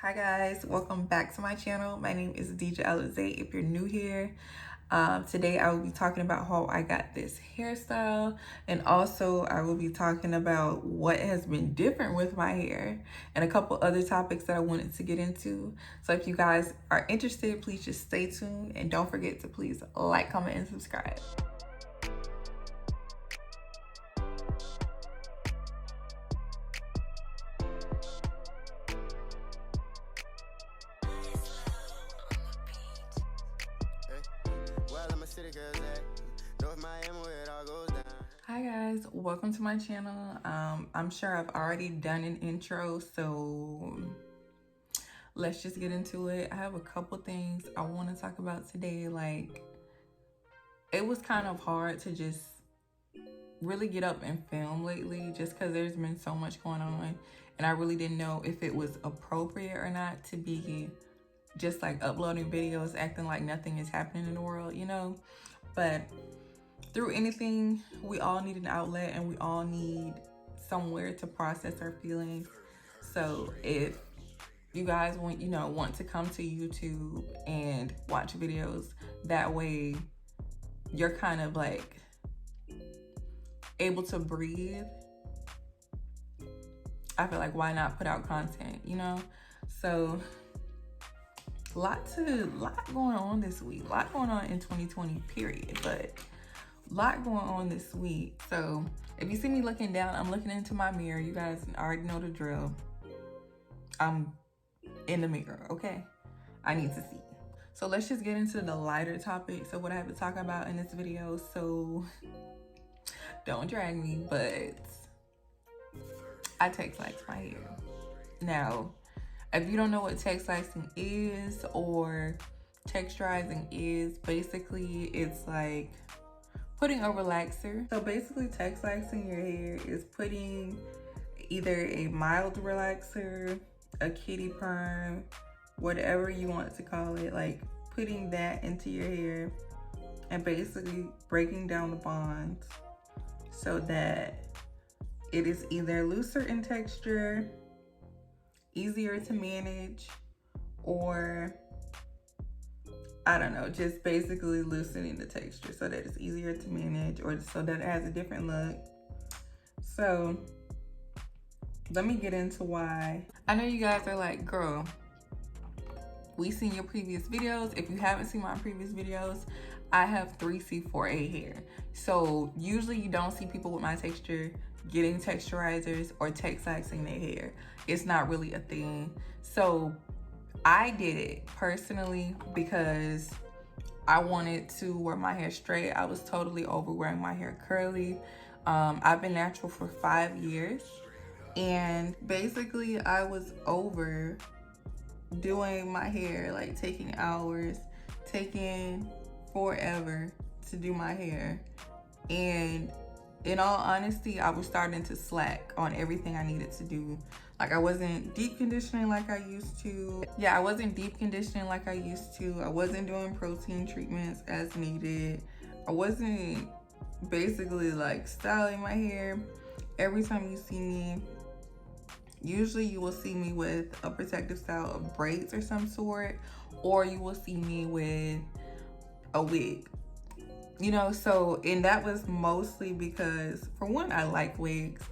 Hi guys, welcome back to my channel. My name is Dijah Alize. If you're new here, today I will be talking about how I got this hairstyle, and also I will be talking about what has been different with my hair and a couple other topics that I wanted to get into. So if you guys are interested, please just stay tuned and don't forget to please like, comment, and subscribe. Hi guys, welcome to my channel. I'm sure I've already done an intro, so let's just get into it. I have a couple things I want to talk about today. Like, it was kind of hard to just really get up and film lately just because there's been so much going on, and I really didn't know if it was appropriate or not to be just like uploading videos acting like nothing is happening in the world, you know? But through anything, we all need an outlet and we all need somewhere to process our feelings. So if you guys want to come to YouTube and watch videos, that way you're kind of like able to breathe. I feel like, why not put out content, you know? So lot going on this week, a lot going on in 2020 period, but lot going on this week. So if you see me looking down, I'm looking into my mirror. You guys already know the drill. I'm in the mirror, okay? I need to see. So let's just get into the lighter topics of what I have to talk about in this video. So don't drag me, but I texturize my hair. Now, if you don't know what texturizing is or texturizing is, basically it's like putting a relaxer. So basically texturizing your hair is putting either a mild relaxer, a kitty perm, whatever you want to call it, like putting that into your hair and basically breaking down the bonds so that it is either looser in texture, easier to manage, or I don't know, just basically loosening the texture so that it's easier to manage or so that it has a different look. So let me get into why. I know you guys are like, girl, we seen your previous videos. If you haven't seen my previous videos, I have 3C4A hair. So usually you don't see people with my texture getting texturizers or texturizing their hair. It's not really a thing. So I did it personally because I wanted to wear my hair straight. I was totally over wearing my hair curly. I've been natural for 5 years, and basically I was over doing my hair, like taking hours, taking forever to do my hair. And in all honesty, I was starting to slack on everything I needed to do. Like, I wasn't deep conditioning like I used to. Yeah, I wasn't deep conditioning like I used to. I wasn't doing protein treatments as needed. I wasn't basically like styling my hair. Every time you see me, usually you will see me with a protective style of braids or some sort, or you will see me with a wig. You know, so, and that was mostly because, for one, I like wigs,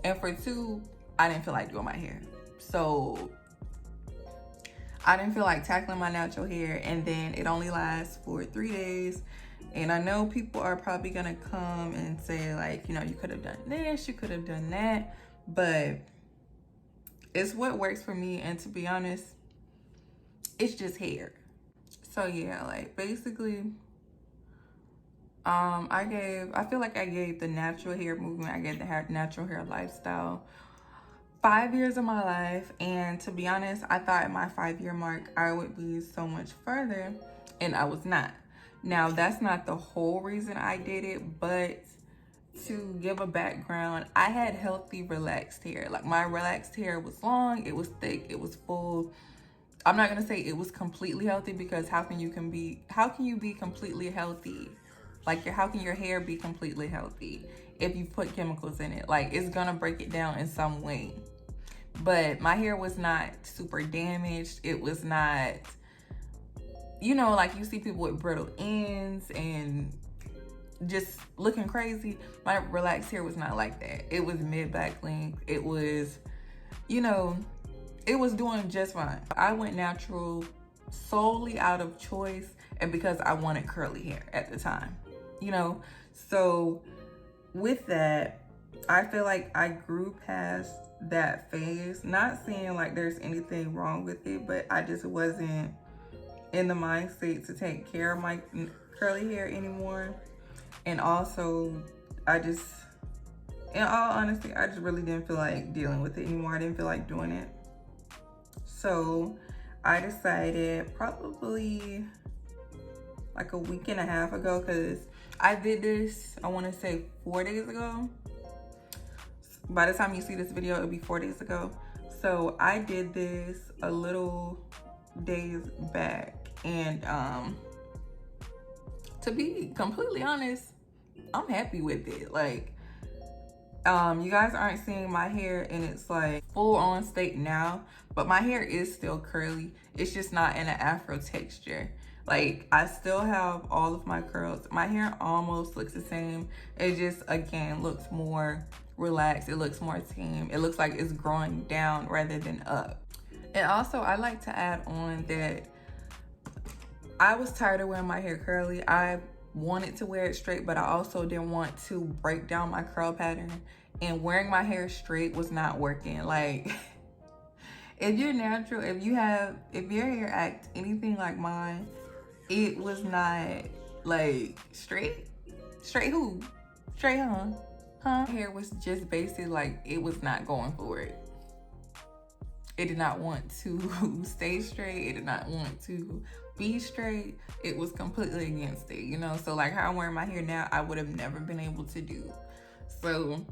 and for two, I didn't feel like doing my hair. So I didn't feel like tackling my natural hair, and then it only lasts for 3 days. And I know people are probably gonna come and say, like, you know, you could have done this, you could have done that, but it's what works for me. And to be honest, it's just hair. So yeah, like, basically, I feel like I gave the natural hair movement, I gave the natural hair lifestyle 5 years of my life. And to be honest, I thought at my 5-year mark I would be so much further, and I was not. Now, that's not the whole reason I did it, but to give a background, I had healthy relaxed hair. Like, my relaxed hair was long, it was thick, it was full. I'm not gonna say it was completely healthy, because how can you be completely healthy? Like, how can your hair be completely healthy if you put chemicals in it? Like, it's gonna break it down in some way. but my hair was not super damaged. It was not, you know, like you see people with brittle ends and just looking crazy. My relaxed hair was not like that. It was mid-back length. It was, you know, it was doing just fine. I went natural solely out of choice and because I wanted curly hair at the time, you know? So with that, I feel like I grew past that phase. Not saying like there's anything wrong with it, but I just wasn't in the mind state to take care of my curly hair anymore. And also, I just, in all honesty, I just really didn't feel like dealing with it anymore. I didn't feel like doing it. So I decided probably like a week and a half ago, because I did this, I want to say 4 days ago. By the time you see this video, it'll be 4 days ago. So I did this a little days back, and to be completely honest, I'm happy with it. Like, you guys aren't seeing my hair in its like full on state now, but my hair is still curly. It's just not in an afro texture. Like, I still have all of my curls. My hair almost looks the same. It just, again, looks more relaxed. It looks more tame. It looks like it's growing down rather than up. And also, I like to add on that I was tired of wearing my hair curly. I wanted to wear it straight, but I also didn't want to break down my curl pattern. And wearing my hair straight was not working. Like, if you're natural, if your hair acts anything like mine, it was not like straight. Straight who? Straight huh? My hair was just basically like, it was not going for it. It did not want to stay straight. It did not want to be straight. It was completely against it, you know? So like how I'm wearing my hair now, I would have never been able to do. So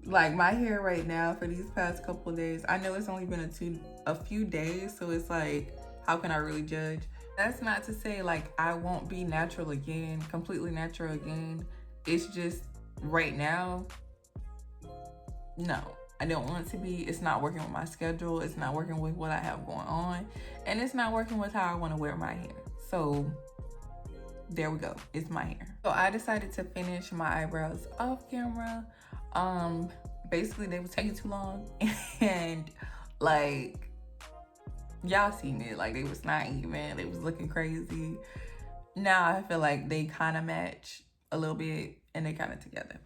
like my hair right now for these past couple of days, I know it's only been a few days, so it's like, how can I really judge? That's not to say like I won't be natural again, completely natural again. It's just right now, no, I don't want to be. It's not working with my schedule. It's not working with what I have going on. And it's not working with how I want to wear my hair. So there we go. It's my hair. So I decided to finish my eyebrows off camera. Basically they was taking too long. And like, y'all seen it. Like, they was not even. They was looking crazy. Now I feel like they kind of match a little bit and they kind of together.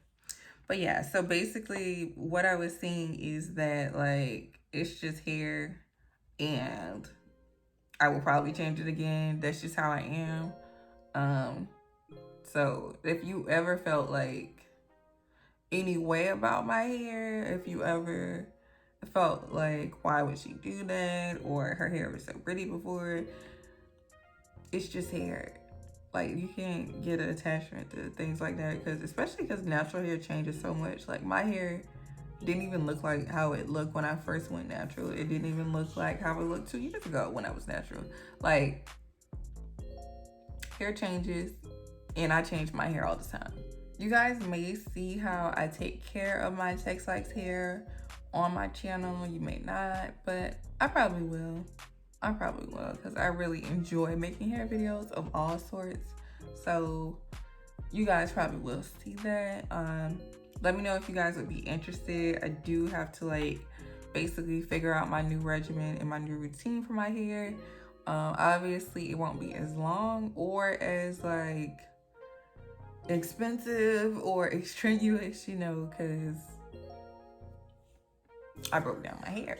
But yeah, so basically what I was seeing is that like, it's just hair and I will probably change it again. That's just how I am. So if you ever felt like any way about my hair, if you ever felt like, why would she do that? Or her hair was so pretty before, it's just hair. Like, you can't get an attachment to things like that, because especially because natural hair changes so much. Like, my hair didn't even look like how it looked when I first went natural. It didn't even look like how it looked 2 years ago when I was natural. Like, hair changes, and I change my hair all the time. You guys may see how I take care of my Tex-Likes hair on my channel. You may not, but I probably will. I probably will, because I really enjoy making hair videos of all sorts. So you guys probably will see that. Let me know if you guys would be interested. I do have to like basically figure out my new regimen and my new routine for my hair. Obviously it won't be as long or as like expensive or extraneous, you know, because I broke down my hair.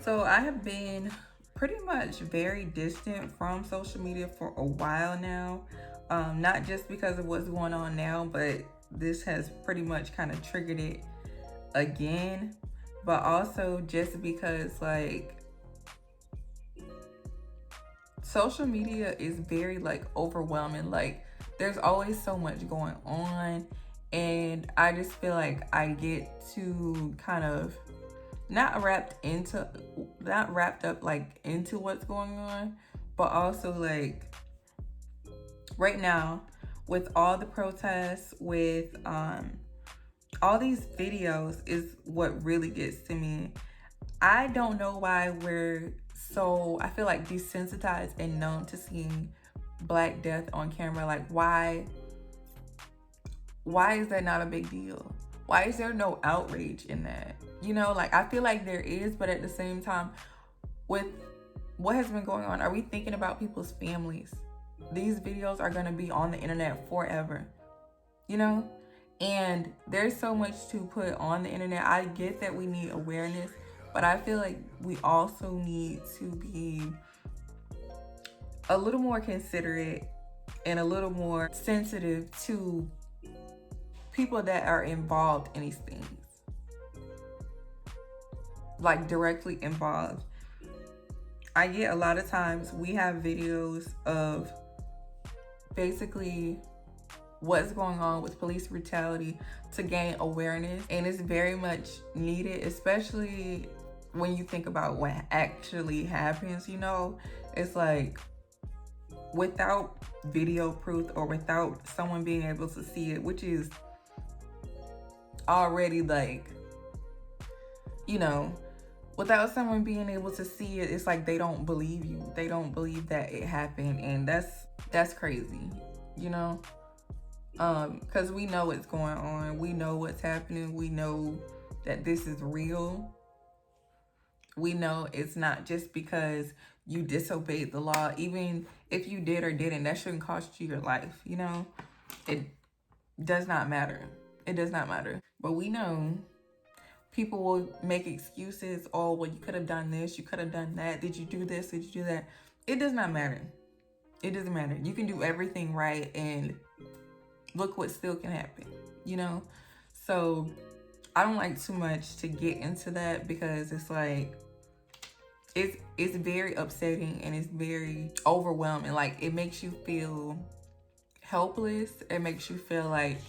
So I have been pretty much very distant from social media for a while now. Not just because of what's going on now, but this has pretty much kind of triggered it again. But also just because like social media is very like overwhelming. Like, there's always so much going on, and I just feel like I get to kind of not wrapped up like into what's going on, but also like right now with all the protests, with all these videos is what really gets to me. I don't know why we're so, I feel like, desensitized and numb to seeing Black death on camera. Like, why is that not a big deal? Why is there no outrage in that? You know, like, I feel like there is, but at the same time, with what has been going on, are we thinking about people's families? These videos are gonna be on the internet forever, you know? And there's so much to put on the internet. I get that we need awareness, but I feel like we also need to be a little more considerate and a little more sensitive to people that are involved in these things. Like, directly involved. I get a lot of times we have videos of basically what's going on with police brutality to gain awareness, and it's very much needed, especially when you think about what actually happens. You know, it's like, without video proof or without someone being able to see it, which is already, like, you know, without someone being able to see it, it's like they don't believe you. They don't believe that it happened, and that's crazy, you know? Because we know what's going on. We know what's happening. We know that this is real. We know it's not just because you disobeyed the law. Even if you did or didn't, that shouldn't cost you your life, you know? It does not matter. It does not matter. But we know people will make excuses. Oh, well, you could have done this. You could have done that. Did you do this? Did you do that? It does not matter. It doesn't matter. You can do everything right, and look what still can happen, you know? So I don't like too much to get into that, because it's like, it's very upsetting and it's very overwhelming. Like, it makes you feel helpless. It makes you feel like,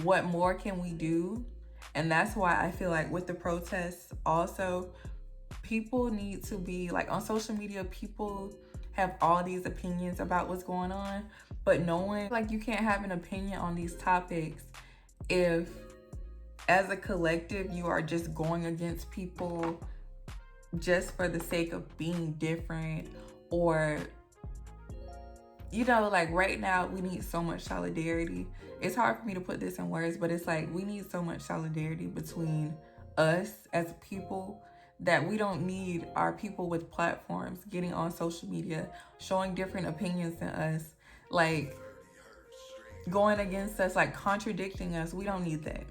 what more can we do? And that's why I feel like with the protests also, people need to be like, on social media, people have all these opinions about what's going on, but no one, like, you can't have an opinion on these topics if as a collective you are just going against people just for the sake of being different. Or, you know, like, right now we need so much solidarity. It's hard for me to put this in words, but it's like, we need so much solidarity between us as people, that we don't need our people with platforms getting on social media, showing different opinions than us, like, going against us, like, contradicting us. We don't need that.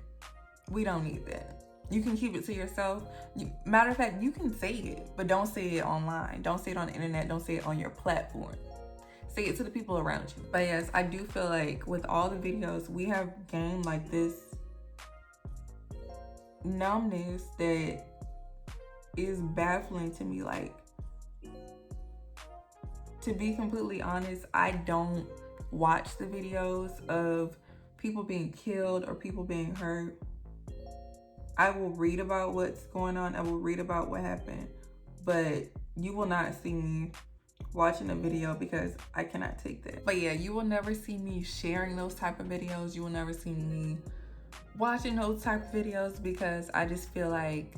We don't need that. You can keep it to yourself. Matter of fact, you can say it, but don't say it online. Don't say it on the internet. Don't say it on your platform. Say it to the people around you. But yes, I do feel like with all the videos, we have gained like this numbness that is baffling to me. Like, to be completely honest, I don't watch the videos of people being killed or people being hurt. I will read about what's going on. I will read about what happened, but you will not see me watching a video, because I cannot take that. But yeah, you will never see me sharing those type of videos. You will never see me watching those type of videos, because I just feel like,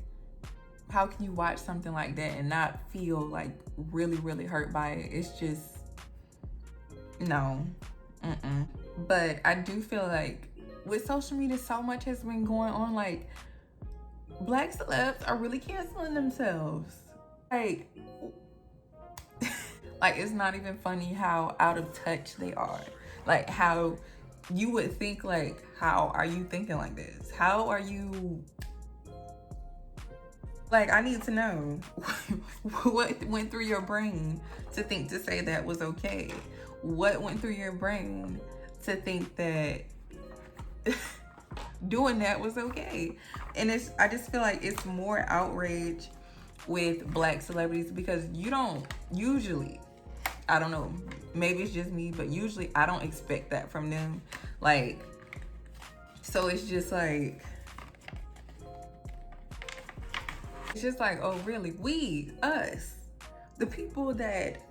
how can you watch something like that and not feel like really, really hurt by it? It's just, no. But I do feel like with social media, so much has been going on. Like, Black celebs are really canceling themselves. Like, like, it's not even funny how out of touch they are. Like, how you would think, like, how are you thinking like this? How are you, like, I need to know what went through your brain to think to say that was okay? What went through your brain to think that doing that was okay? And I just feel like it's more outrage with Black celebrities, because you don't usually, I don't know, maybe it's just me, but usually I don't expect that from them. Like, so it's just like, oh, really? We, us, the people that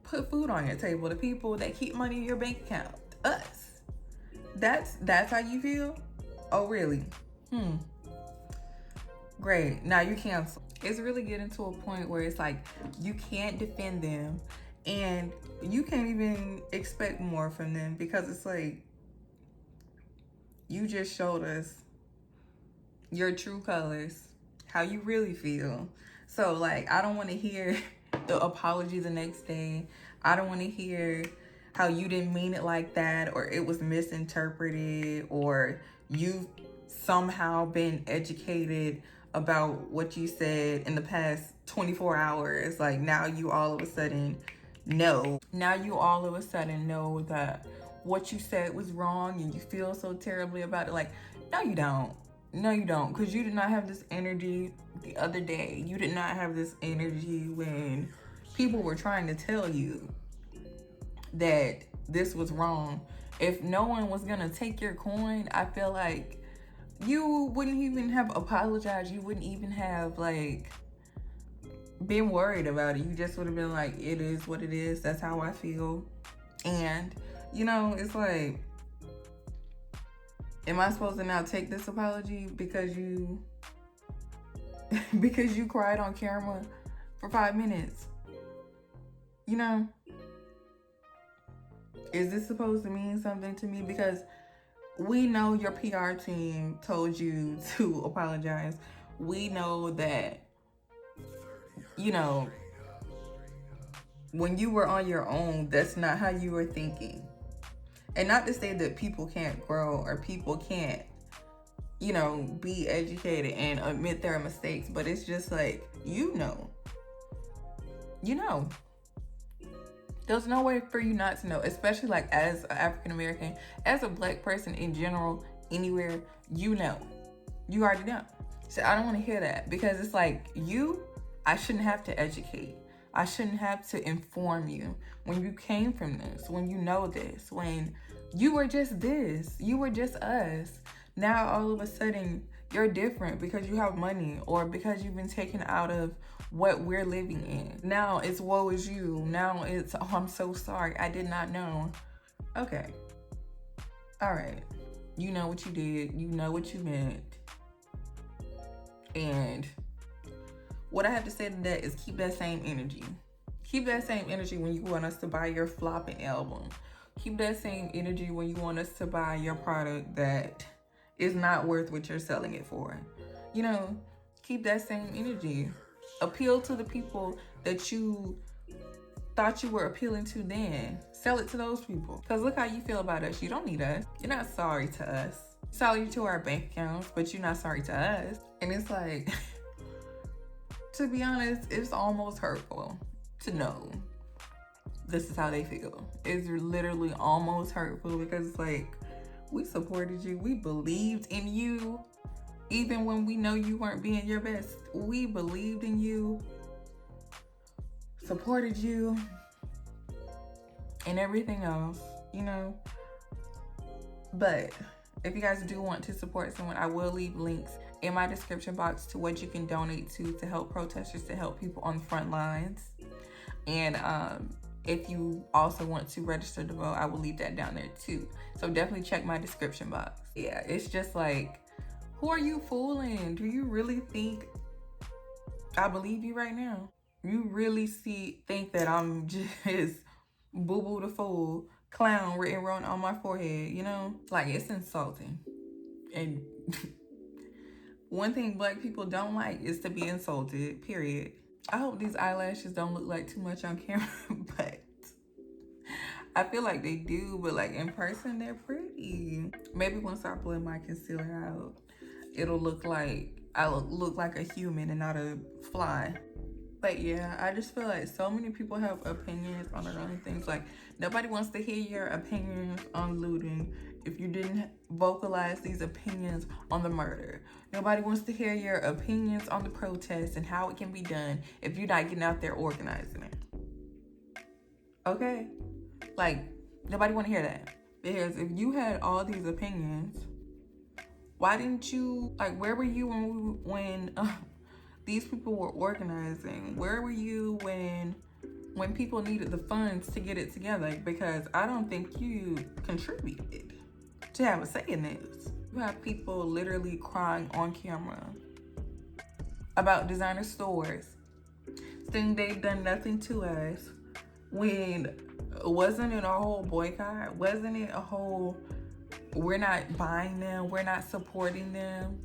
put food on your table, the people that keep money in your bank account, us. That's how you feel? Oh, really? Great. Now you cancel. It's really getting to a point where it's like you can't defend them and you can't even expect more from them, because it's like you just showed us your true colors, how you really feel. So like, I don't want to hear the apology the next day. I don't want to hear how you didn't mean it like that, or it was misinterpreted, or you've somehow been educated about what you said in the past 24 hours. Like, now you all of a sudden know. Now you all of a sudden know that what you said was wrong and you feel so terribly about it. Like, no, you don't. No, you don't. Because you did not have this energy the other day. You did not have this energy when people were trying to tell you that this was wrong. If no one was going to take your coin, I feel like you wouldn't even have apologized. You wouldn't even have, like, been worried about it. You just would have been like, it is what it is. That's how I feel. And, you know, it's like, am I supposed to now take this apology because you because you cried on camera for 5 minutes? You know? Is this supposed to mean something to me? Because we know your PR team told you to apologize. We know that, you know, when you were on your own, that's not how you were thinking. And not to say that people can't grow or people can't, you know, be educated and admit their mistakes, but it's just like, you know. There's no way for you not to know, especially like as an African American, as a Black person in general, anywhere, you know. You already know. So I don't want to hear that, because it's like, I shouldn't have to educate. I shouldn't have to inform you when you came from this, when you know this, when you were just this, you were just us. Now all of a sudden you're different because you have money or because you've been taken out of what we're living in. Now it's woe is you. Now it's, oh, I'm so sorry, I did not know. Okay. All right. You know what you did. You know what you meant. And what I have to say to that is keep that same energy. Keep that same energy when you want us to buy your flopping album. Keep that same energy when you want us to buy your product that is not worth what you're selling it for. You know, keep that same energy. Appeal to the people that you thought you were appealing to then. Sell it to those people. Because look how you feel about us. You don't need us. You're not sorry to us. Sorry to our bank accounts, but you're not sorry to us. And it's like, to be honest, it's almost hurtful to know this is how they feel. It's literally almost hurtful, because it's like, we supported you. We believed in you. Even when we know you weren't being your best, we believed in you, supported you, and everything else, you know. But if you guys do want to support someone, I will leave links in my description box to what you can donate to help protesters, to help people on the front lines. And if you also want to register to vote, I will leave that down there too. So definitely check my description box. Yeah, it's just like, who are you fooling? Do you really think I believe you right now? You really think that I'm just Boo Boo the Fool, clown written on my forehead, you know? Like, it's insulting. And one thing Black people don't like is to be insulted, period. I hope these eyelashes don't look like too much on camera, but I feel like they do, but like in person, they're pretty. Maybe once I blend my concealer out, it'll look like I'll look like a human and not a fly. But yeah, I just feel like so many people have opinions on their own things. Like, nobody wants to hear your opinions on looting if you didn't vocalize these opinions on the murder. Nobody wants to hear your opinions on the protests and how it can be done if you're not getting out there organizing it. Okay? Like, nobody want to hear that. Because if you had all these opinions, why didn't you, like, where were you when these people were organizing? Where were you when people needed the funds to get it together? Because I don't think you contributed to have a say in this. You have people literally crying on camera about designer stores, saying they've done nothing to us, when wasn't it a whole boycott? Wasn't it a whole, we're not buying them, we're not supporting them?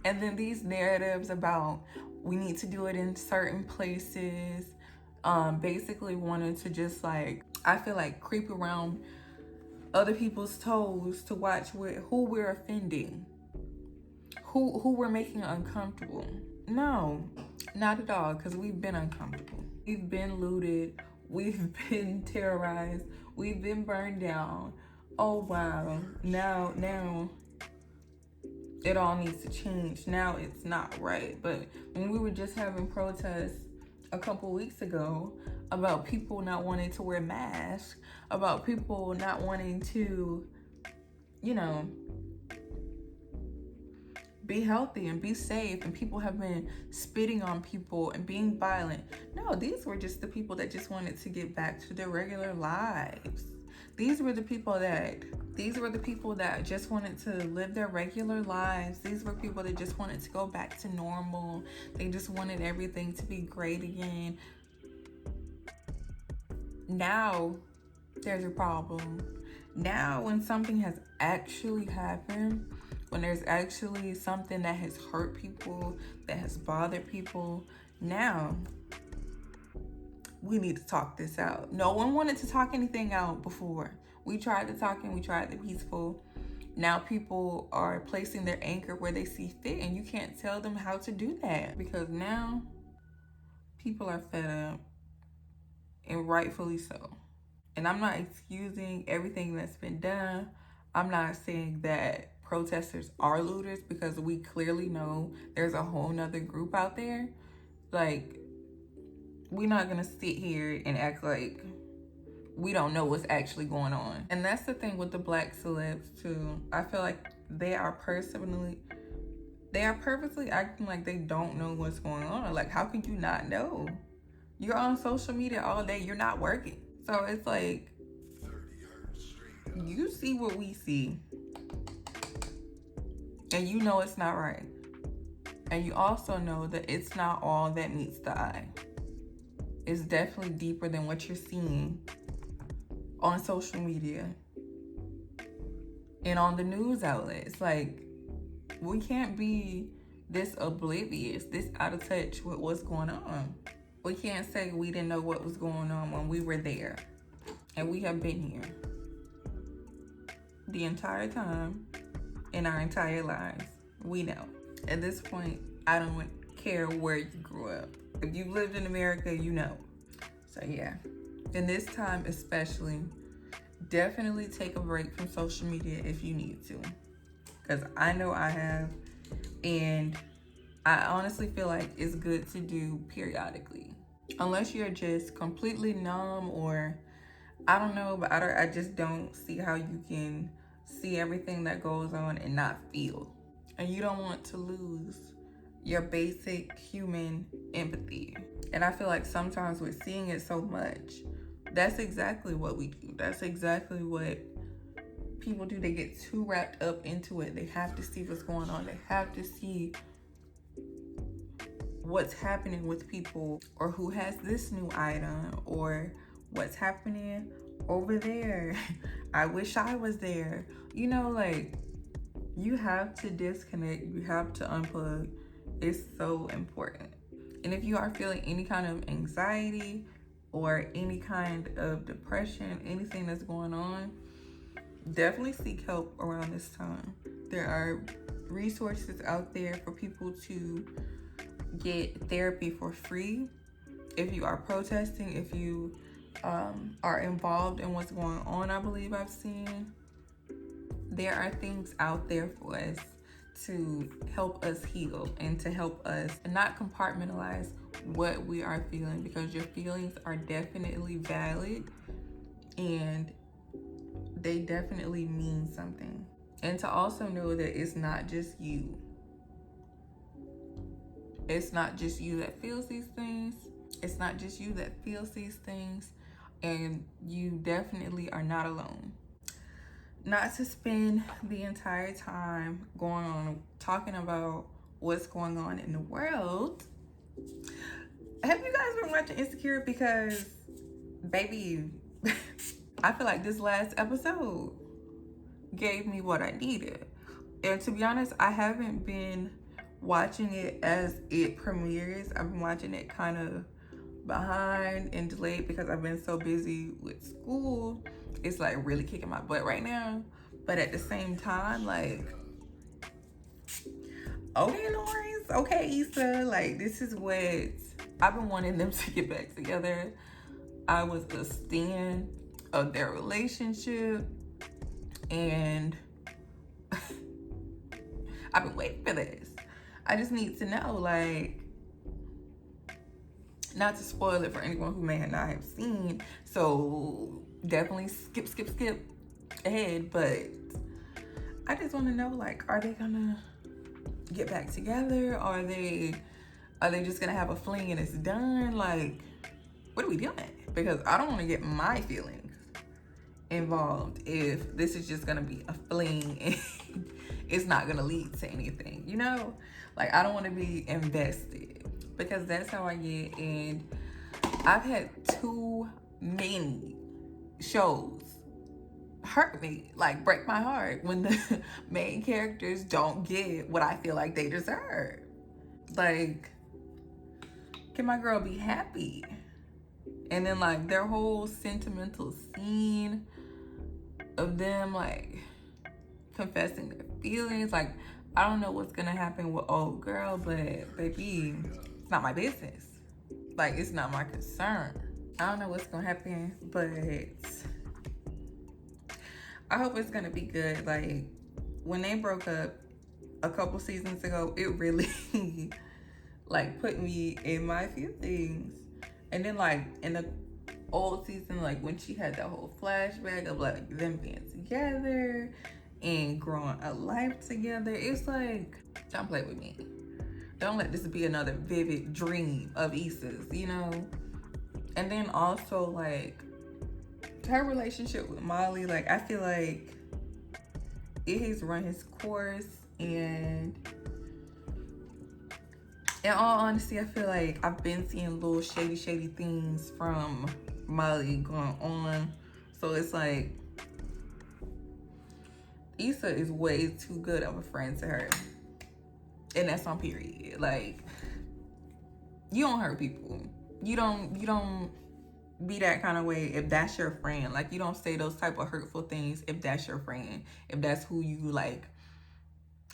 And then these narratives about we need to do it in certain places, basically wanted to just like, I feel like, creep around other people's toes to watch who we're offending, who we're making uncomfortable. No, not at all, because we've been uncomfortable. We've been looted, we've been terrorized, we've been burned down. Oh wow, now it all needs to change. Now it's not right. But when we were just having protests a couple weeks ago about people not wanting to wear masks, about people not wanting to, you know, be healthy and be safe, and people have been spitting on people and being violent. No, these were just the people that just wanted to get back to their regular lives. These were the people that just wanted to live their regular lives. These were people that just wanted to go back to normal. They just wanted everything to be great again. Now there's a problem. Now when something has actually happened, when there's actually something that has hurt people, that has bothered people, now we need to talk this out. No one wanted to talk anything out before. We tried the talking, we tried the peaceful. Now people are placing their anchor where they see fit, and you can't tell them how to do that, because now people are fed up, and rightfully so. And I'm not excusing everything that's been done. I'm not saying that protesters are looters, because we clearly know there's a whole nother group out there. Like, we're not gonna sit here and act like we don't know what's actually going on. And that's the thing with the black celebs too. I feel like they are purposely acting like they don't know what's going on. Like, how can you not know? You're on social media all day, you're not working. So it's like, you see what we see, and you know it's not right. And you also know that it's not all that meets the eye. It's definitely deeper than what you're seeing on social media and on the news outlets. Like, we can't be this oblivious, this out of touch with what's going on. We can't say we didn't know what was going on when we were there. And we have been here the entire time in our entire lives. We know. At this point, I don't care where you grew up. If you lived in America, you know. So yeah, in this time especially, definitely take a break from social media if you need to. Because I know I have, and I honestly feel like it's good to do periodically. Unless you're just completely numb, or I don't know, but I just don't see how you can see everything that goes on and not feel. And you don't want to lose your basic human empathy. And I feel like sometimes we're seeing it so much. That's exactly what we do. That's exactly what people do. They get too wrapped up into it. They have to see what's going on. They have to see what's happening with people, or who has this new item, or what's happening over there. I wish I was there. You know, like, you have to disconnect. You have to unplug. It's so important. And if you are feeling any kind of anxiety or any kind of depression, anything that's going on, definitely seek help around this time. There are resources out there for people to get therapy for free. If you are protesting, if you are involved in what's going on, I believe I've seen, there are things out there for us to help us heal and to help us not compartmentalize what we are feeling, because your feelings are definitely valid and they definitely mean something. And to also know that it's not just you. It's not just you that feels these things. It's not just you that feels these things. And you definitely are not alone. Not to spend the entire time going on talking about what's going on in the world. Have you guys been watching Insecure? Because, baby, I feel like this last episode gave me what I needed. And to be honest, I haven't been watching it as it premieres. I've been watching it kind of behind and delayed because I've been so busy with school. It's like really kicking my butt right now. But at the same time, like, okay, Lawrence, okay, Issa, like, this is what I've been wanting them to get back together. I was a stan of their relationship, and I've been waiting for this. I just need to know, like, not to spoil it for anyone who may not have seen, so definitely skip ahead, but I just want to know, like, are they gonna get back together? Are they just gonna have a fling and it's done? Like, what are we doing? Because I don't want to get my feelings involved if this is just gonna be a fling and it's not gonna lead to anything, you know? Like, I don't want to be invested, because that's how I get. And I've had too many shows hurt me, like break my heart, when the main characters don't get what I feel like they deserve. Like, can my girl be happy? And then, like, their whole sentimental scene of them, like, confessing their feelings. Like, I don't know what's gonna happen with old girl, but baby, it's not my business. Like, it's not my concern. I don't know what's gonna happen, but I hope it's gonna be good. Like, when they broke up a couple seasons ago, it really like put me in my feelings. And then, like, in the old season, like when she had that whole flashback of like them being together and growing a life together, it's like, don't play with me. Don't let this be another vivid dream of Issa's, you know? And then also, like, her relationship with Molly, like, I feel like it has run its course, and in all honesty, I feel like I've been seeing little shady things from Molly going on. So it's like, Issa is way too good of a friend to her. And that's on period. Like, you don't hurt people. You don't be that kind of way if that's your friend. Like, you don't say those type of hurtful things if that's your friend. If that's who you like,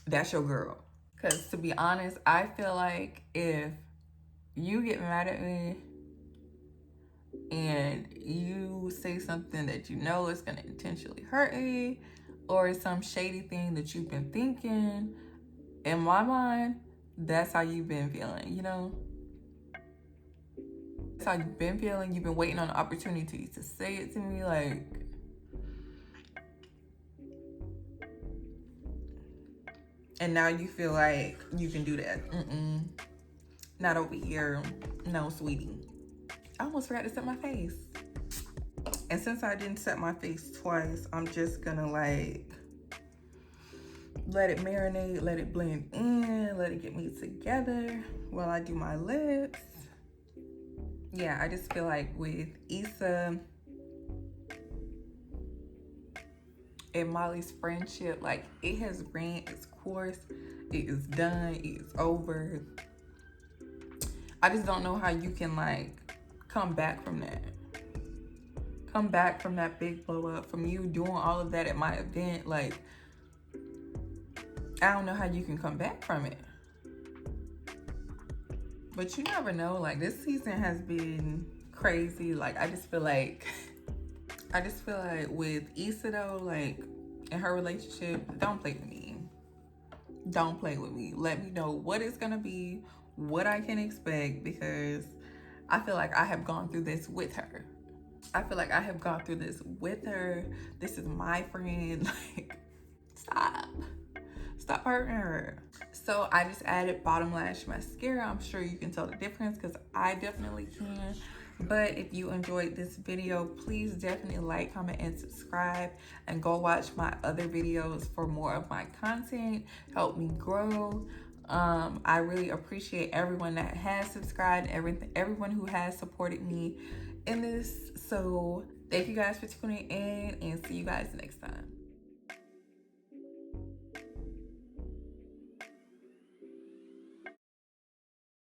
that's your girl. Because to be honest, I feel like if you get mad at me and you say something that you know is going to intentionally hurt me, or some shady thing that you've been thinking, in my mind, that's how you've been feeling, you know? That's how you've been feeling. You've been waiting on the opportunity to say it to me, like, and now you feel like you can do that. Not over here. No, sweetie. I almost forgot to set my face. And since I didn't set my face twice, I'm just gonna, like, let it marinate, let it blend in, let it get me together while I do my lips. Yeah, I just feel like with Issa and Molly's friendship, like, it has ran its course. It is done. It is over. I just don't know how you can, like, come back from that. Come back from that big blow up, from you doing all of that at my event. Like, I don't know how you can come back from it. But you never know. Like, this season has been crazy. Like, I just feel like with Issa though, like, in her relationship, don't play with me. Don't play with me. Let me know what it's gonna be, what I can expect, because I feel like I have gone through this with her. This is my friend. Like, stop hurting her. So I just added bottom lash mascara. I'm sure you can tell the difference, because I definitely can. But if you enjoyed this video, please definitely like, comment, and subscribe, and go watch my other videos for more of my content. Help me grow. I really appreciate everyone that has subscribed, everyone who has supported me in this. So thank you guys for tuning in, and see you guys next time.